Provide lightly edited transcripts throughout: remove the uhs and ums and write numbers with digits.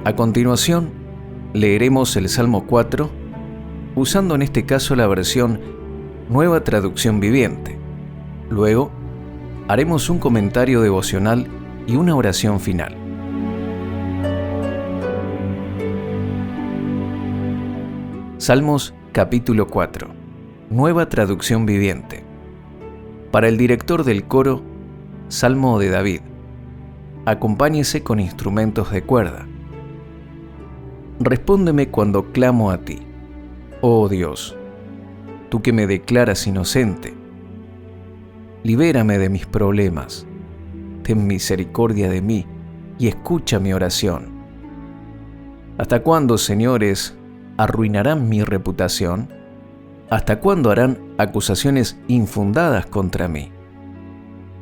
A continuación, leeremos el Salmo 4, usando en este caso la versión Nueva Traducción Viviente. Luego, haremos un comentario devocional y una oración final. Salmos capítulo 4, Nueva Traducción Viviente. Para el director del coro, Salmo de David. Acompáñese con instrumentos de cuerda. Respóndeme cuando clamo a ti, oh Dios, tú que me declaras inocente. Libérame de mis problemas, ten misericordia de mí y escucha mi oración. ¿Hasta cuándo, señores, arruinarán mi reputación? ¿Hasta cuándo harán acusaciones infundadas contra mí?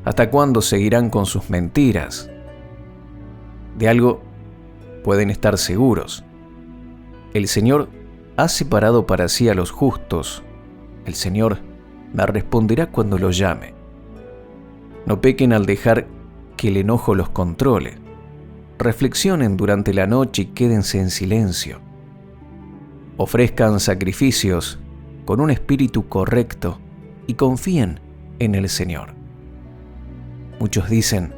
¿Hasta cuándo seguirán con sus mentiras? De algo pueden estar seguros. El Señor ha separado para sí a los justos. El Señor me responderá cuando los llame. No pequen al dejar que el enojo los controle. Reflexionen durante la noche y quédense en silencio. Ofrezcan sacrificios con un espíritu correcto y confíen en el Señor. Muchos dicen,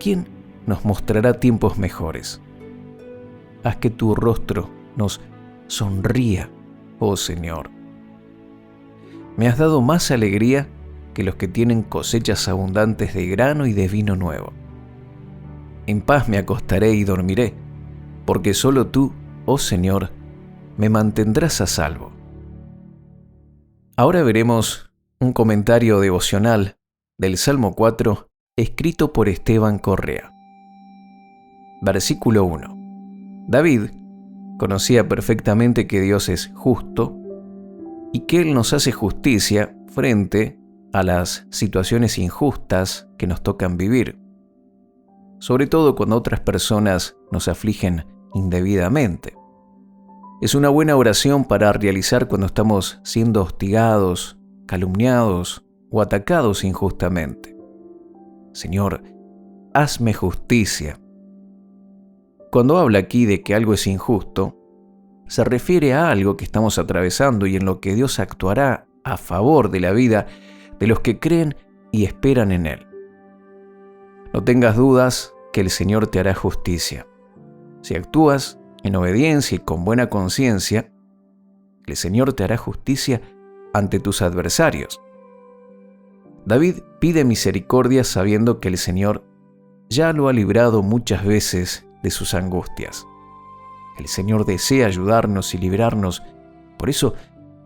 ¿quién nos mostrará tiempos mejores? Haz que tu rostro nos sonría, oh Señor. Me has dado más alegría que los que tienen cosechas abundantes de grano y de vino nuevo. En paz me acostaré y dormiré, porque solo tú, oh Señor, me mantendrás a salvo. Ahora veremos un comentario devocional del Salmo 4, escrito por Esteban Correa. Versículo 1. David conocía perfectamente que Dios es justo y que Él nos hace justicia frente a las situaciones injustas que nos tocan vivir, sobre todo cuando otras personas nos afligen indebidamente. Es una buena oración para realizar cuando estamos siendo hostigados, calumniados o atacados injustamente. Señor, hazme justicia. Cuando habla aquí de que algo es injusto, se refiere a algo que estamos atravesando y en lo que Dios actuará a favor de la vida de los que creen y esperan en Él. No tengas dudas que el Señor te hará justicia. Si actúas en obediencia y con buena conciencia, el Señor te hará justicia ante tus adversarios. David pide misericordia sabiendo que el Señor ya lo ha librado muchas veces de sus angustias. El Señor desea ayudarnos y librarnos. Por eso,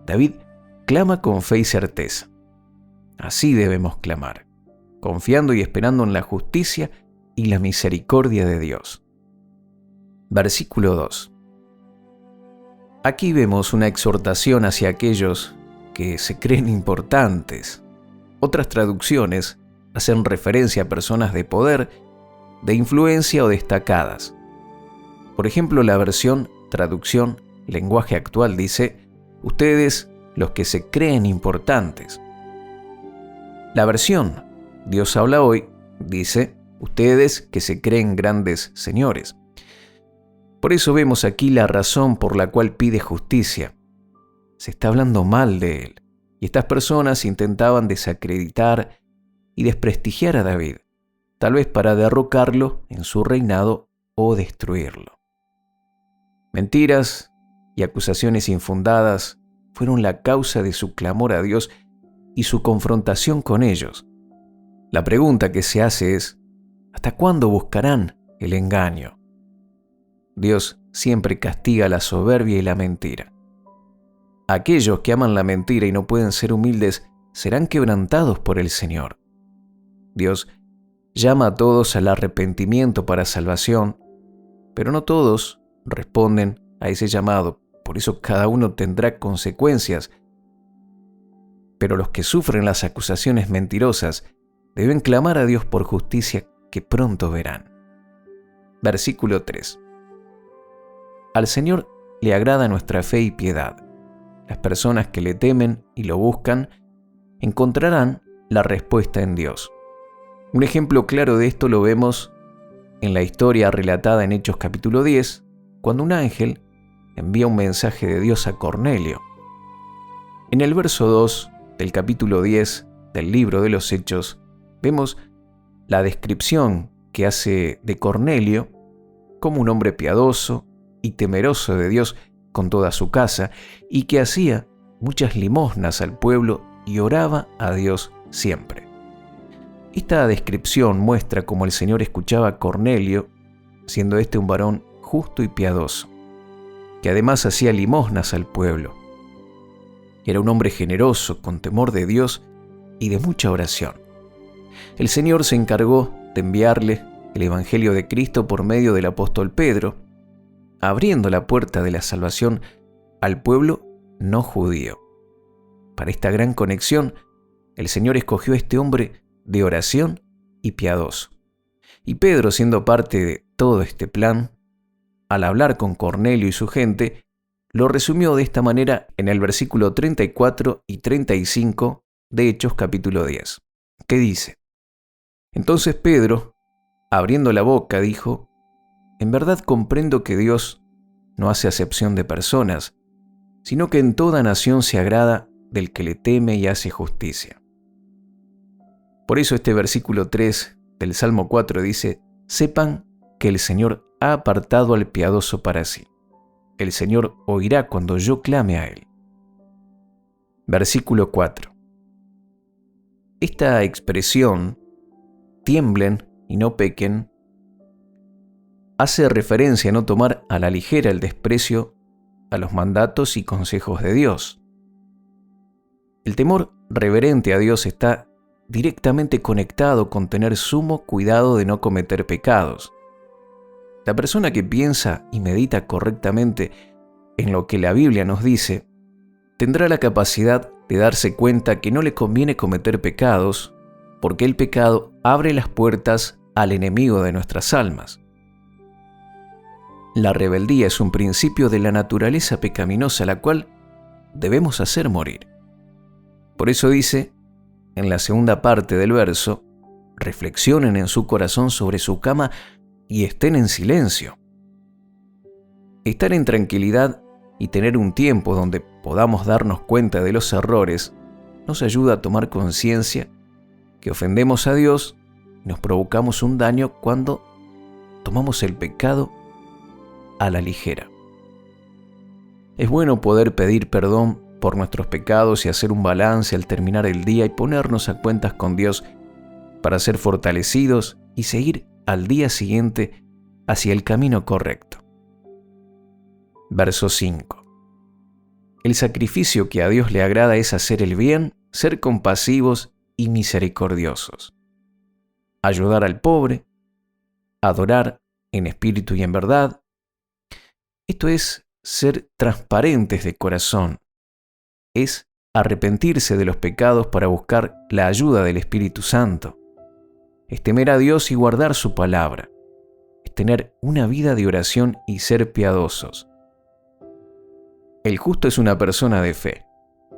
David clama con fe y certeza. Así debemos clamar, confiando y esperando en la justicia y la misericordia de Dios. Versículo 2. Aquí vemos una exhortación hacia aquellos que se creen importantes. Otras traducciones hacen referencia a personas de poder, de influencia o destacadas. Por ejemplo, la versión traducción lenguaje actual dice, ustedes los que se creen importantes. La versión Dios habla hoy dice, ustedes que se creen grandes señores. Por eso vemos aquí la razón por la cual pide justicia. Se está hablando mal de él, y estas personas intentaban desacreditar y desprestigiar a David, tal vez para derrocarlo en su reinado o destruirlo. Mentiras y acusaciones infundadas fueron la causa de su clamor a Dios y su confrontación con ellos. La pregunta que se hace es, ¿hasta cuándo buscarán el engaño? Dios siempre castiga la soberbia y la mentira. Aquellos que aman la mentira y no pueden ser humildes serán quebrantados por el Señor. Dios llama a todos al arrepentimiento para salvación, pero no todos responden a ese llamado, por eso cada uno tendrá consecuencias. Pero los que sufren las acusaciones mentirosas deben clamar a Dios por justicia que pronto verán. Versículo 3. Al Señor le agrada nuestra fe y piedad. Las personas que le temen y lo buscan encontrarán la respuesta en Dios. Un ejemplo claro de esto lo vemos en la historia relatada en Hechos capítulo 10, cuando un ángel envía un mensaje de Dios a Cornelio. En el verso 2 del capítulo 10 del libro de los Hechos, vemos la descripción que hace de Cornelio como un hombre piadoso y temeroso de Dios con toda su casa, y que hacía muchas limosnas al pueblo y oraba a Dios siempre. Esta descripción muestra cómo el Señor escuchaba a Cornelio, siendo este un varón justo y piadoso, que además hacía limosnas al pueblo. Era un hombre generoso, con temor de Dios y de mucha oración. El Señor se encargó de enviarle el Evangelio de Cristo por medio del apóstol Pedro, abriendo la puerta de la salvación al pueblo no judío. Para esta gran conexión, el Señor escogió a este hombre de oración y piadoso. Y Pedro, siendo parte de todo este plan, al hablar con Cornelio y su gente, lo resumió de esta manera en el versículo 34 y 35 de Hechos capítulo 10, que dice: Entonces Pedro, abriendo la boca, dijo: En verdad comprendo que Dios no hace acepción de personas, sino que en toda nación se agrada del que le teme y hace justicia. Por eso este versículo 3 del Salmo 4 dice: Sepan que el Señor ha apartado al piadoso para sí. El Señor oirá cuando yo clame a Él. Versículo 4. Esta expresión, tiemblen y no pequen, hace referencia a no tomar a la ligera el desprecio a los mandatos y consejos de Dios. El temor reverente a Dios está directamente conectado con tener sumo cuidado de no cometer pecados. La persona que piensa y medita correctamente en lo que la Biblia nos dice, tendrá la capacidad de darse cuenta que no le conviene cometer pecados, porque el pecado abre las puertas al enemigo de nuestras almas. La rebeldía es un principio de la naturaleza pecaminosa, la cual debemos hacer morir. Por eso dice, en la segunda parte del verso, reflexionen en su corazón sobre su cama y estén en silencio. Estar en tranquilidad y tener un tiempo donde podamos darnos cuenta de los errores nos ayuda a tomar conciencia que ofendemos a Dios y nos provocamos un daño cuando tomamos el pecado a la ligera. Es bueno poder pedir perdón por nuestros pecados y hacer un balance al terminar el día y ponernos a cuentas con Dios para ser fortalecidos y seguir al día siguiente hacia el camino correcto. Verso 5. El sacrificio que a Dios le agrada es hacer el bien, ser compasivos y misericordiosos, ayudar al pobre, adorar en espíritu y en verdad. Esto es ser transparentes de corazón, es arrepentirse de los pecados para buscar la ayuda del Espíritu Santo, es temer a Dios y guardar su palabra, es tener una vida de oración y ser piadosos. El justo es una persona de fe,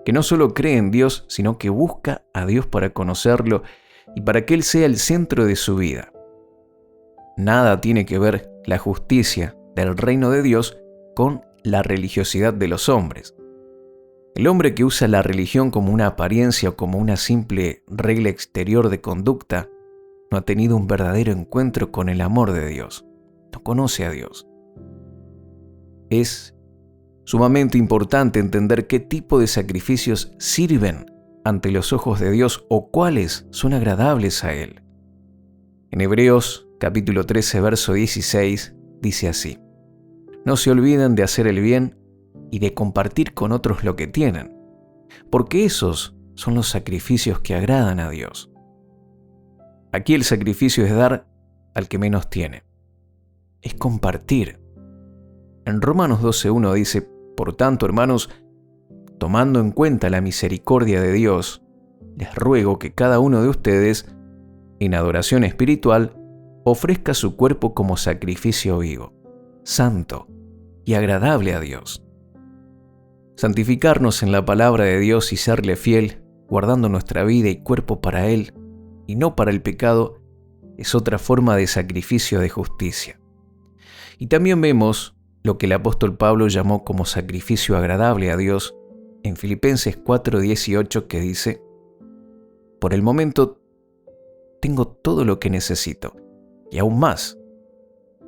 que no solo cree en Dios, sino que busca a Dios para conocerlo y para que Él sea el centro de su vida. Nada tiene que ver la justicia del reino de Dios con la religiosidad de los hombres. El hombre que usa la religión como una apariencia o como una simple regla exterior de conducta no ha tenido un verdadero encuentro con el amor de Dios. No conoce a Dios. Es sumamente importante entender qué tipo de sacrificios sirven ante los ojos de Dios o cuáles son agradables a Él. En Hebreos capítulo 13, verso 16, dice así: No se olviden de hacer el bien y de compartir con otros lo que tienen, porque esos son los sacrificios que agradan a Dios. Aquí el sacrificio es dar al que menos tiene. Es compartir. En Romanos 12:1 dice: Por tanto, hermanos, tomando en cuenta la misericordia de Dios, les ruego que cada uno de ustedes, en adoración espiritual, ofrezca su cuerpo como sacrificio vivo, santo y agradable a Dios. Santificarnos en la palabra de Dios y serle fiel, guardando nuestra vida y cuerpo para Él y no para el pecado, es otra forma de sacrificio de justicia. Y también vemos lo que el apóstol Pablo llamó como sacrificio agradable a Dios en Filipenses 4:18, que dice: por el momento tengo todo lo que necesito, y aún más.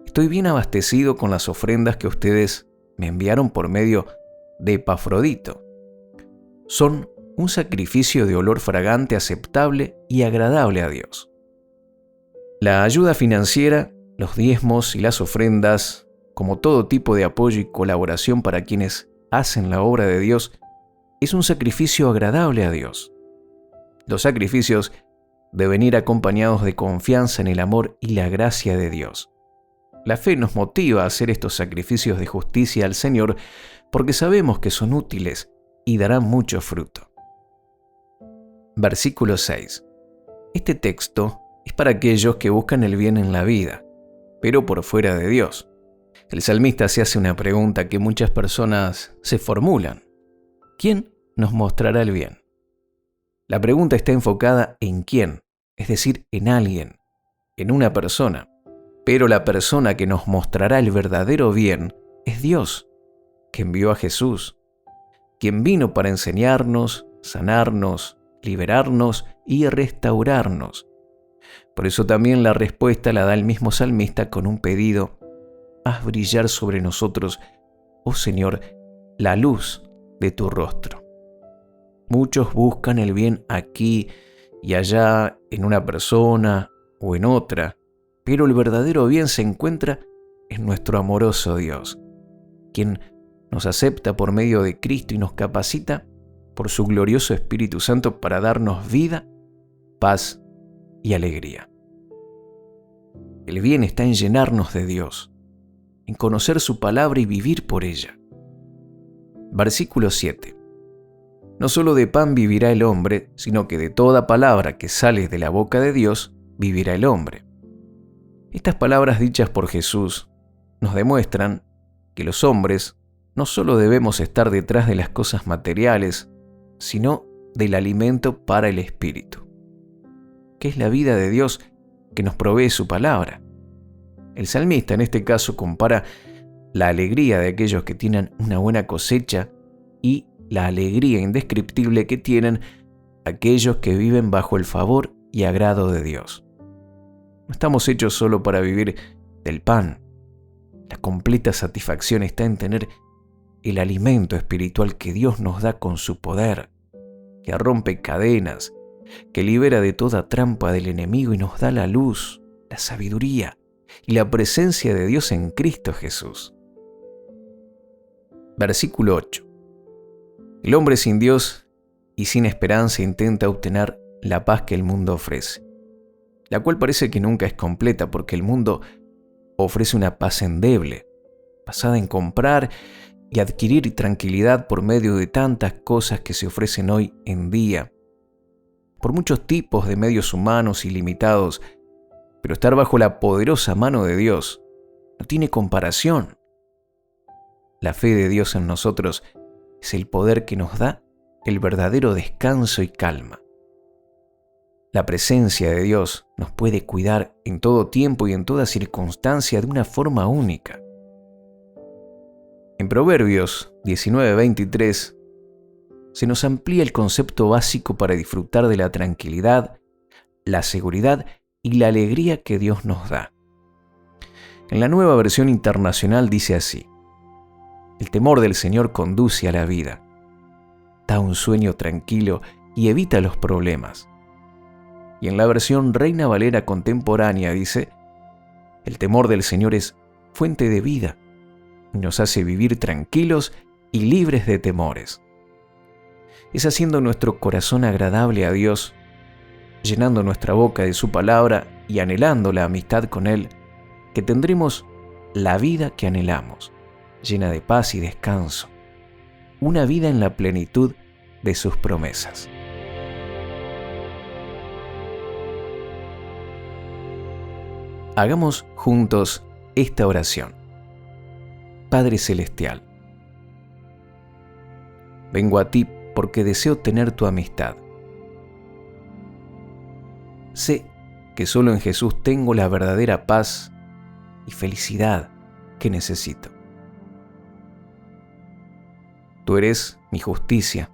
Estoy bien abastecido con las ofrendas que ustedes me enviaron por medio de Epafrodito. Son un sacrificio de olor fragante, aceptable y agradable a Dios. La ayuda financiera, los diezmos y las ofrendas, como todo tipo de apoyo y colaboración para quienes hacen la obra de Dios, es un sacrificio agradable a Dios. Los sacrificios deben ir acompañados de confianza en el amor y la gracia de Dios. La fe nos motiva a hacer estos sacrificios de justicia al Señor porque sabemos que son útiles y darán mucho fruto. Versículo 6. Este texto es para aquellos que buscan el bien en la vida, pero por fuera de Dios. El salmista se hace una pregunta que muchas personas se formulan: ¿quién nos mostrará el bien? La pregunta está enfocada en quién, es decir, en alguien, en una persona. Pero la persona que nos mostrará el verdadero bien es Dios, que envió a Jesús, quien vino para enseñarnos, sanarnos, liberarnos y restaurarnos. Por eso también la respuesta la da el mismo salmista con un pedido: haz brillar sobre nosotros, oh Señor, la luz de tu rostro. Muchos buscan el bien aquí y allá, en una persona o en otra, pero el verdadero bien se encuentra en nuestro amoroso Dios, quien nos acepta por medio de Cristo y nos capacita por su glorioso Espíritu Santo para darnos vida, paz y alegría. El bien está en llenarnos de Dios, en conocer su palabra y vivir por ella. Versículo 7. No solo de pan vivirá el hombre, sino que de toda palabra que sale de la boca de Dios vivirá el hombre. Estas palabras dichas por Jesús nos demuestran que los hombres no solo debemos estar detrás de las cosas materiales, sino del alimento para el espíritu, que es la vida de Dios que nos provee su palabra. El salmista en este caso compara la alegría de aquellos que tienen una buena cosecha y la alegría indescriptible que tienen aquellos que viven bajo el favor y agrado de Dios. No estamos hechos solo para vivir del pan. La completa satisfacción está en tener el alimento espiritual que Dios nos da con su poder, que rompe cadenas, que libera de toda trampa del enemigo y nos da la luz, la sabiduría y la presencia de Dios en Cristo Jesús. Versículo 8. El hombre sin Dios y sin esperanza intenta obtener la paz que el mundo ofrece, la cual parece que nunca es completa porque el mundo ofrece una paz endeble, basada en comprar y adquirir tranquilidad por medio de tantas cosas que se ofrecen hoy en día, por muchos tipos de medios humanos ilimitados, pero estar bajo la poderosa mano de Dios no tiene comparación. La fe de Dios en nosotros es el poder que nos da el verdadero descanso y calma. La presencia de Dios nos puede cuidar en todo tiempo y en toda circunstancia de una forma única. En Proverbios 19:23 se nos amplía el concepto básico para disfrutar de la tranquilidad, la seguridad y la alegría que Dios nos da. En la Nueva Versión Internacional dice así: el temor del Señor conduce a la vida, da un sueño tranquilo y evita los problemas. Y en la versión Reina Valera contemporánea dice: el temor del Señor es fuente de vida y nos hace vivir tranquilos y libres de temores. Es haciendo nuestro corazón agradable a Dios, llenando nuestra boca de su palabra y anhelando la amistad con Él, que tendremos la vida que anhelamos, llena de paz y descanso, una vida en la plenitud de sus promesas. Hagamos juntos esta oración. Padre Celestial, vengo a ti porque deseo tener tu amistad. Sé que solo en Jesús tengo la verdadera paz y felicidad que necesito. Tú eres mi justicia.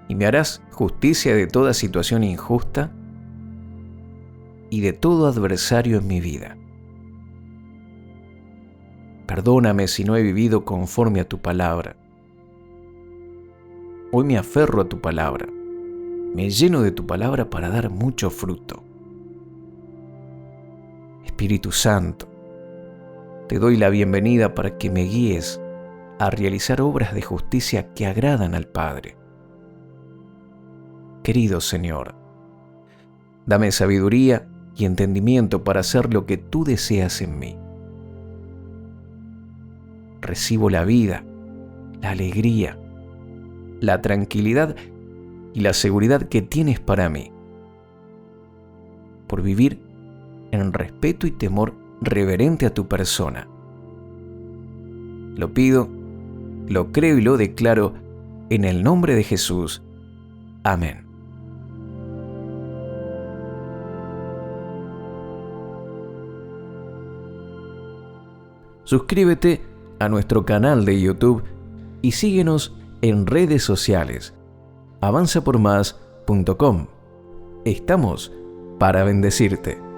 Y me harás justicia de toda situación injusta y de todo adversario en mi vida. Perdóname si no he vivido conforme a tu palabra. Hoy me aferro a tu palabra. Me lleno de tu palabra para dar mucho fruto. Espíritu Santo, te doy la bienvenida para que me guíes a realizar obras de justicia que agradan al Padre. Querido Señor, dame sabiduría y entendimiento para hacer lo que tú deseas en mí. Recibo la vida, la alegría, la tranquilidad y la seguridad que tienes para mí, por vivir en respeto y temor reverente a tu persona. Lo pido, lo creo y lo declaro en el nombre de Jesús. Amén. Suscríbete a nuestro canal de YouTube y síguenos en redes sociales. avanzapormás.com. Estamos para bendecirte.